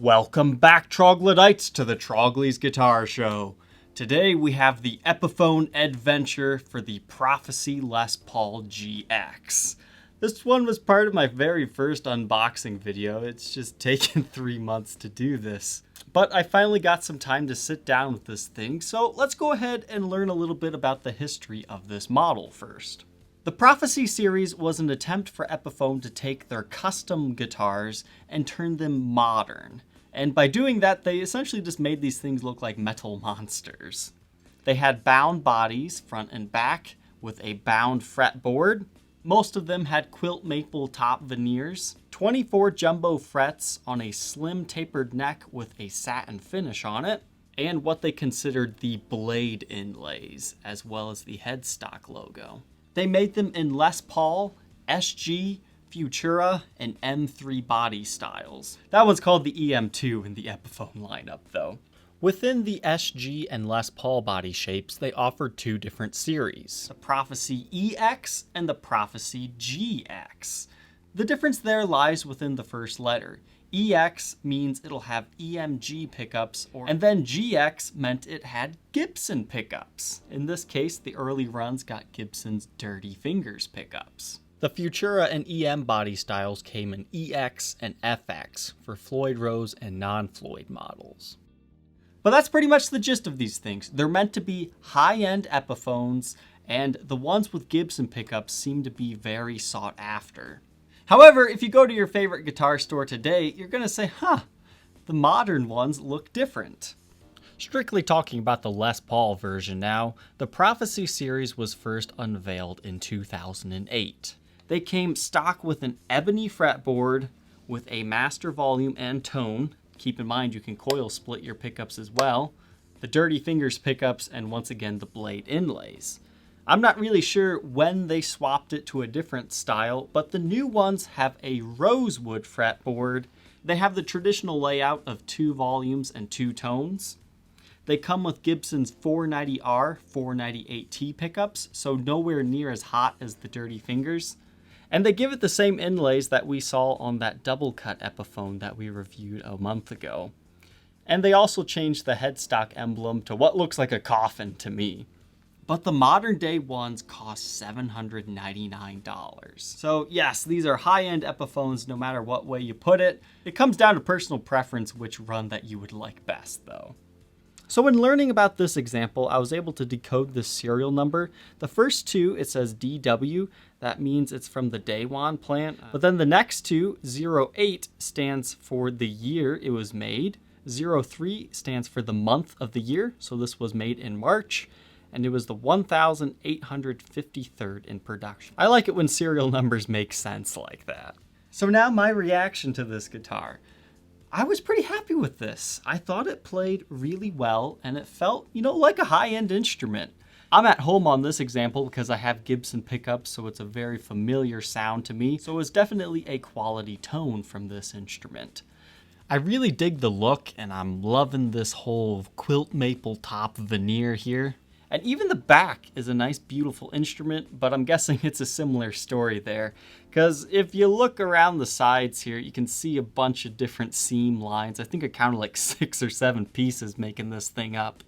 Welcome back, Troglodytes, to the Trogly's Guitar Show. Today we have the Epiphone Edventure for the Prophecy Les Paul GX. This one was part of my very first unboxing video. It's just taken 3 months to do this. But I finally got some time to sit down with this thing, so let's go ahead and learn a little bit about the history of this model first. The Prophecy series was an attempt for Epiphone to take their custom guitars and turn them modern. And by doing that, they essentially just made these things look like metal monsters. They had bound bodies, front and back, with a bound fretboard. Most of them had quilt maple top veneers, 24 jumbo frets on a slim tapered neck with a satin finish on it, and what they considered the blade inlays, as well as the headstock logo. They made them in Les Paul, SG, Futura, and M3 body styles. That one's called the EM2 in the Epiphone lineup, though. Within the SG and Les Paul body shapes, they offered two different series, the Prophecy EX and the Prophecy GX. The difference there lies within the first letter. EX means it'll have EMG pickups, and then GX meant it had Gibson pickups. In this case, the early runs got Gibson's Dirty Fingers pickups. The Futura and EM body styles came in EX and FX for Floyd Rose and non-Floyd models. But that's pretty much the gist of these things. They're meant to be high-end Epiphones, and the ones with Gibson pickups seem to be very sought after. However, if you go to your favorite guitar store today, you're going to say, the modern ones look different. Strictly talking about the Les Paul version now, the Prophecy series was first unveiled in 2008. They came stock with an ebony fretboard with a master volume and tone. Keep in mind you can coil split your pickups as well. The Dirty Fingers pickups, and once again the blade inlays. I'm not really sure when they swapped it to a different style, but the new ones have a rosewood fretboard. They have the traditional layout of 2 volumes and 2 tones. They come with Gibson's 490R, 498T pickups, so nowhere near as hot as the Dirty Fingers. And they give it the same inlays that we saw on that double cut Epiphone that we reviewed a month ago. And they also changed the headstock emblem to what looks like a coffin to me. But the modern day ones cost $799. So yes, these are high-end Epiphones no matter what way you put it. It comes down to personal preference which run that you would like best though. So when learning about this example, I was able to decode the serial number. The first 2, it says DW. That means it's from the Daewon plant. But then the next 2, 08, stands for the year it was made. 03 stands for the month of the year. So this was made in March. And it was the 1,853rd in production. I like it when serial numbers make sense like that. So now my reaction to this guitar. I was pretty happy with this. I thought it played really well and it felt, like a high-end instrument. I'm at home on this example because I have Gibson pickups, so it's a very familiar sound to me. So it was definitely a quality tone from this instrument. I really dig the look and I'm loving this whole quilt maple top veneer here. And even the back is a nice, beautiful instrument, but I'm guessing it's a similar story there. Because if you look around the sides here, you can see a bunch of different seam lines. I think I counted like 6 or 7 pieces making this thing up.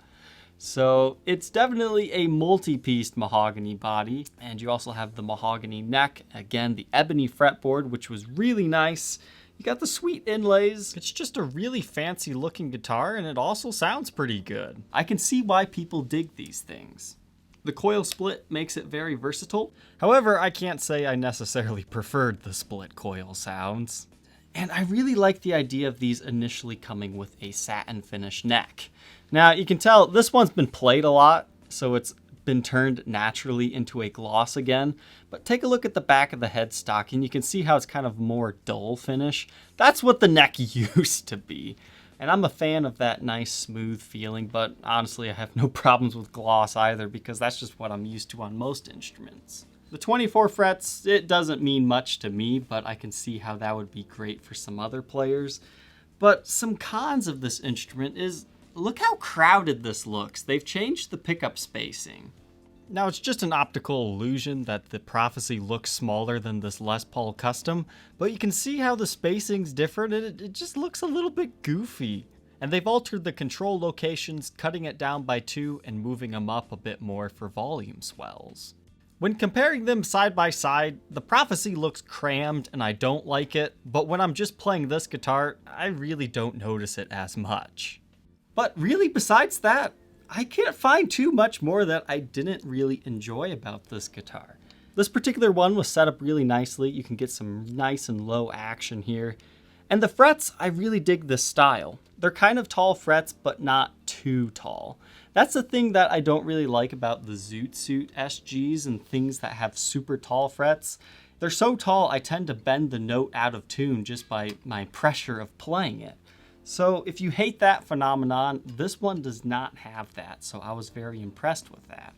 So it's definitely a multi-pieced mahogany body. And you also have the mahogany neck. Again, the ebony fretboard, which was really nice. You got the sweet inlays. It's just a really fancy looking guitar and it also sounds pretty good. I can see why people dig these things. The coil split makes it very versatile. However, I can't say I necessarily preferred the split coil sounds. And I really like the idea of these initially coming with a satin finish neck. Now you can tell this one's been played a lot, so it's been turned naturally into a gloss again, but take a look at the back of the headstock and you can see how it's kind of more dull finish. That's what the neck used to be. And I'm a fan of that nice smooth feeling, but honestly I have no problems with gloss either because that's just what I'm used to on most instruments. The 24 frets, it doesn't mean much to me, but I can see how that would be great for some other players. But some cons of this instrument is look how crowded this looks. They've changed the pickup spacing. Now, it's just an optical illusion that the Prophecy looks smaller than this Les Paul Custom, but you can see how the spacing's different and it just looks a little bit goofy. And they've altered the control locations, cutting it down by 2 and moving them up a bit more for volume swells. When comparing them side by side, the Prophecy looks crammed and I don't like it, but when I'm just playing this guitar, I really don't notice it as much. But really, besides that, I can't find too much more that I didn't really enjoy about this guitar. This particular one was set up really nicely. You can get some nice and low action here. And the frets, I really dig this style. They're kind of tall frets, but not too tall. That's the thing that I don't really like about the Zoot Suit SGs and things that have super tall frets. They're so tall, I tend to bend the note out of tune just by my pressure of playing it. So if you hate that phenomenon, this one does not have that, so I was very impressed with that.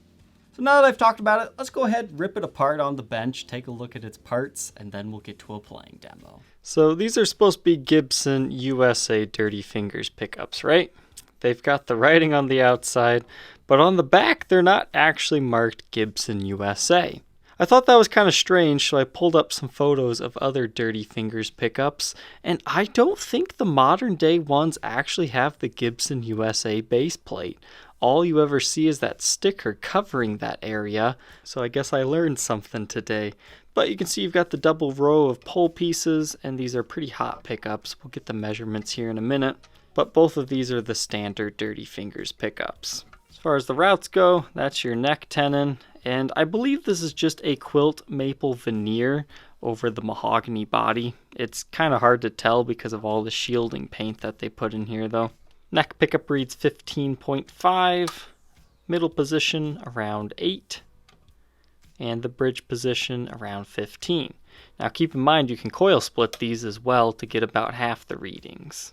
So now that I've talked about it, let's go ahead and rip it apart on the bench, take a look at its parts, and then we'll get to a playing demo. So these are supposed to be Gibson USA Dirty Fingers pickups, right? They've got the writing on the outside, but on the back they're not actually marked Gibson USA. I thought that was kind of strange, so I pulled up some photos of other Dirty Fingers pickups, and I don't think the modern day ones actually have the Gibson USA base plate. All you ever see is that sticker covering that area, so I guess I learned something today. But you can see you've got the double row of pole pieces, and these are pretty hot pickups. We'll get the measurements here in a minute, but both of these are the standard Dirty Fingers pickups. As far as the routes go, that's your neck tenon, and I believe this is just a quilt maple veneer over the mahogany body. It's kind of hard to tell because of all the shielding paint that they put in here though. Neck pickup reads 15.5, middle position around 8, and the bridge position around 15. Now keep in mind you can coil split these as well to get about half the readings.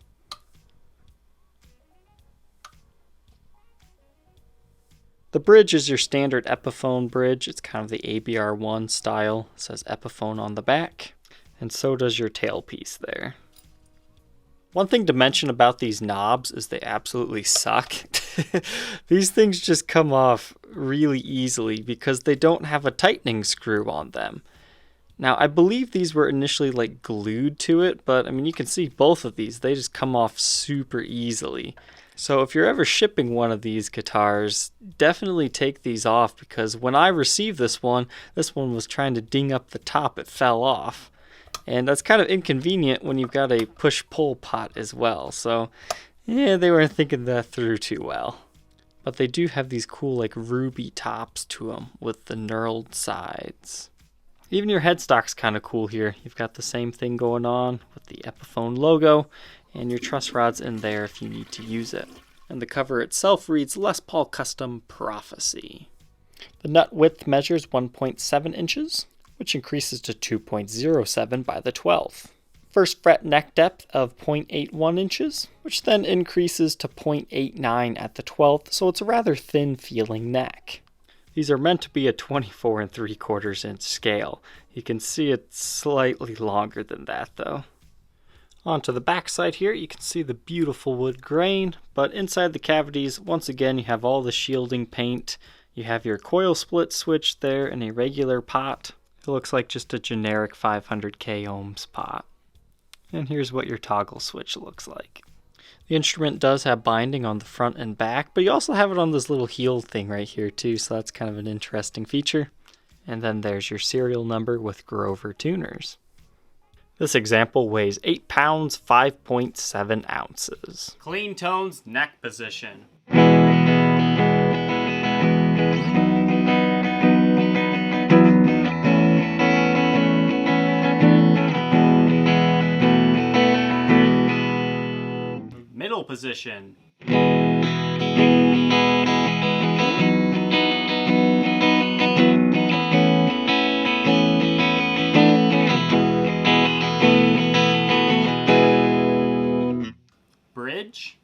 The bridge is your standard Epiphone bridge. It's kind of the ABR1 style. It says Epiphone on the back, and so does your tailpiece there. One thing to mention about these knobs is they absolutely suck. These things just come off really easily because they don't have a tightening screw on them. Now, I believe these were initially like glued to it, but I mean, you can see both of these, they just come off super easily. So if you're ever shipping one of these guitars, definitely take these off because when I received this one was trying to ding up the top, it fell off. And that's kind of inconvenient when you've got a push-pull pot as well. So yeah, they weren't thinking that through too well. But they do have these cool like ruby tops to them with the knurled sides. Even your headstock's kind of cool here. You've got the same thing going on with the Epiphone logo, and your truss rod's in there if you need to use it. And the cover itself reads Les Paul Custom Prophecy. The nut width measures 1.7 inches, which increases to 2.07 by the 12th. First fret neck depth of 0.81 inches, which then increases to 0.89 at the 12th, so it's a rather thin feeling neck. These are meant to be a 24 3/4 inch scale. You can see it's slightly longer than that though. Onto the back side here, you can see the beautiful wood grain, but inside the cavities, once again, you have all the shielding paint. You have your coil split switch there in a regular pot. It looks like just a generic 500k ohms pot. And here's what your toggle switch looks like. The instrument does have binding on the front and back, but you also have it on this little heel thing right here too, so that's kind of an interesting feature. And then there's your serial number with Grover tuners. This example weighs 8 pounds, 5.7 ounces. Clean tones, neck position. Middle position. Bridge.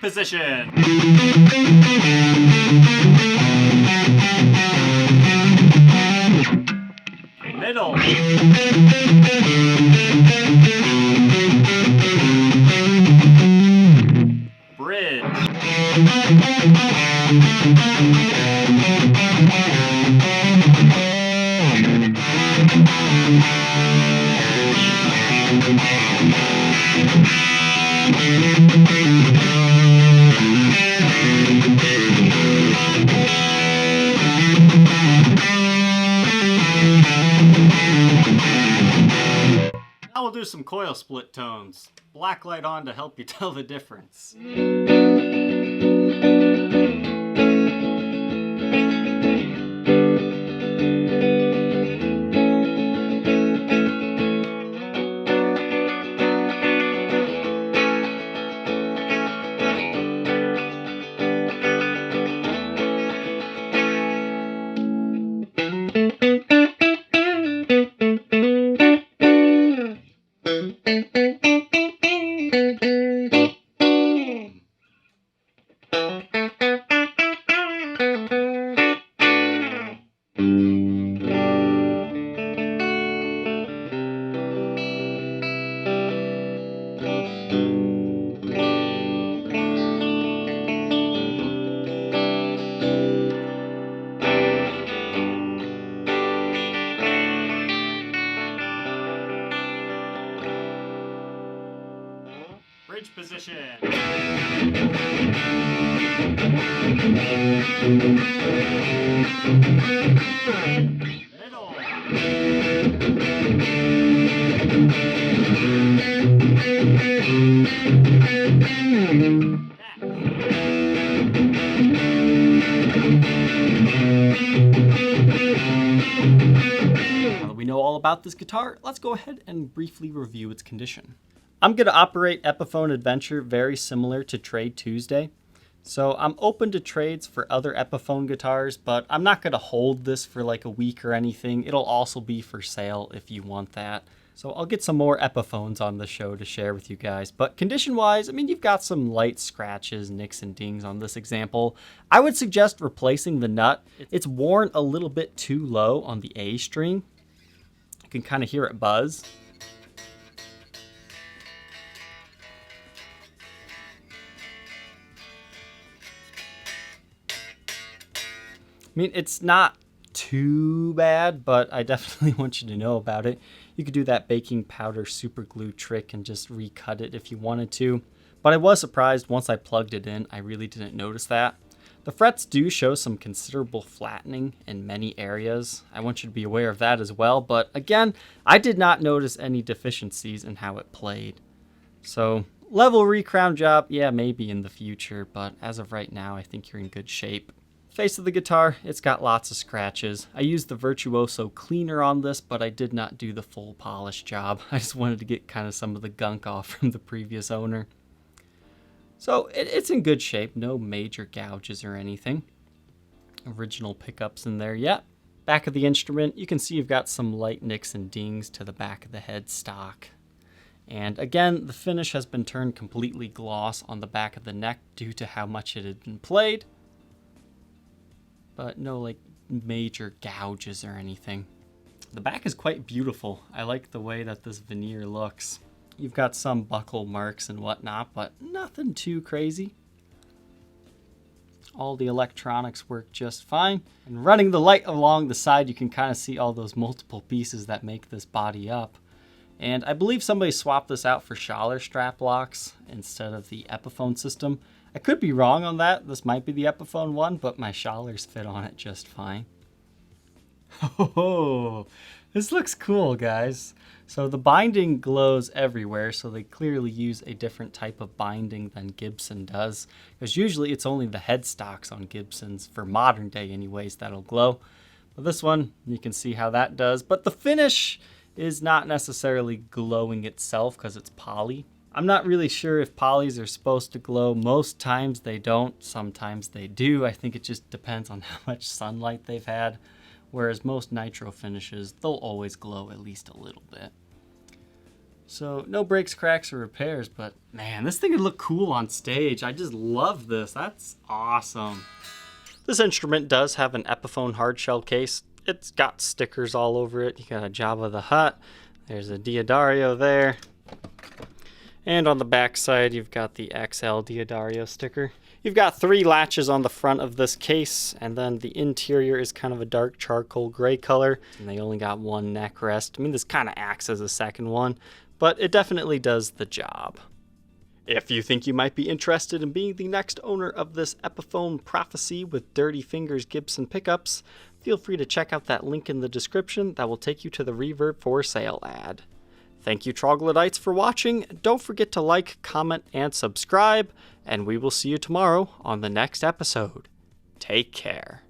position. Middle. Bridge. Now we'll do some coil split tones. Blacklight on to help you tell the difference. Bridge position. Middle. Now that we know all about this guitar, let's go ahead and briefly review its condition. I'm going to operate Epiphone Edventure very similar to Trade Tuesday. So I'm open to trades for other Epiphone guitars, but I'm not going to hold this for like a week or anything. It'll also be for sale if you want that. So I'll get some more Epiphones on the show to share with you guys. But condition-wise, I mean, you've got some light scratches, nicks, and dings on this example. I would suggest replacing the nut. It's worn a little bit too low on the A string. You can kind of hear it buzz. I mean, it's not too bad, but I definitely want you to know about it. You could do that baking powder super glue trick and just recut it if you wanted to. But I was surprised once I plugged it in, I really didn't notice that. The frets do show some considerable flattening in many areas. I want you to be aware of that as well. But again, I did not notice any deficiencies in how it played. So level recrown job, yeah, maybe in the future, but as of right now, I think you're in good shape. Face of the guitar, it's got lots of scratches. I used the Virtuoso cleaner on this, but I did not do the full polish job. I just wanted to get kind of some of the gunk off from the previous owner. So it's in good shape, no major gouges or anything. Original pickups in there yet. Back of the instrument, you can see you've got some light nicks and dings to the back of the headstock. And again, the finish has been turned completely gloss on the back of the neck due to how much it had been played. But no like major gouges or anything. The back is quite beautiful. I like the way that this veneer looks. You've got some buckle marks and whatnot, but nothing too crazy. All the electronics work just fine. And running the light along the side, you can kind of see all those multiple pieces that make this body up. And I believe somebody swapped this out for Schaller strap locks instead of the Epiphone system. I could be wrong on that. This might be the Epiphone one, but my Schallers fit on it just fine. Oh, this looks cool, guys. So the binding glows everywhere, so they clearly use a different type of binding than Gibson does. Because usually it's only the headstocks on Gibsons, for modern day anyways, that'll glow. But this one, you can see how that does. But the finish is not necessarily glowing itself because it's poly. I'm not really sure if polys are supposed to glow. Most times they don't, sometimes they do. I think it just depends on how much sunlight they've had. Whereas most nitro finishes, they'll always glow at least a little bit. So no breaks, cracks, or repairs, but man, this thing would look cool on stage. I just love this. That's awesome. This instrument does have an Epiphone hardshell case. It's got stickers all over it. You got a Jabba the Hutt. There's a Diodario there. And on the back side, you've got the XL Diodario sticker. You've got 3 latches on the front of this case, and then the interior is kind of a dark charcoal gray color, and they only got 1 neck rest. I mean, this kind of acts as a second one, but it definitely does the job. If you think you might be interested in being the next owner of this Epiphone Prophecy with Dirty Fingers Gibson pickups, feel free to check out that link in the description that will take you to the Reverb for Sale ad. Thank you, Troglodytes, for watching. Don't forget to like, comment, and subscribe, and we will see you tomorrow on the next episode. Take care.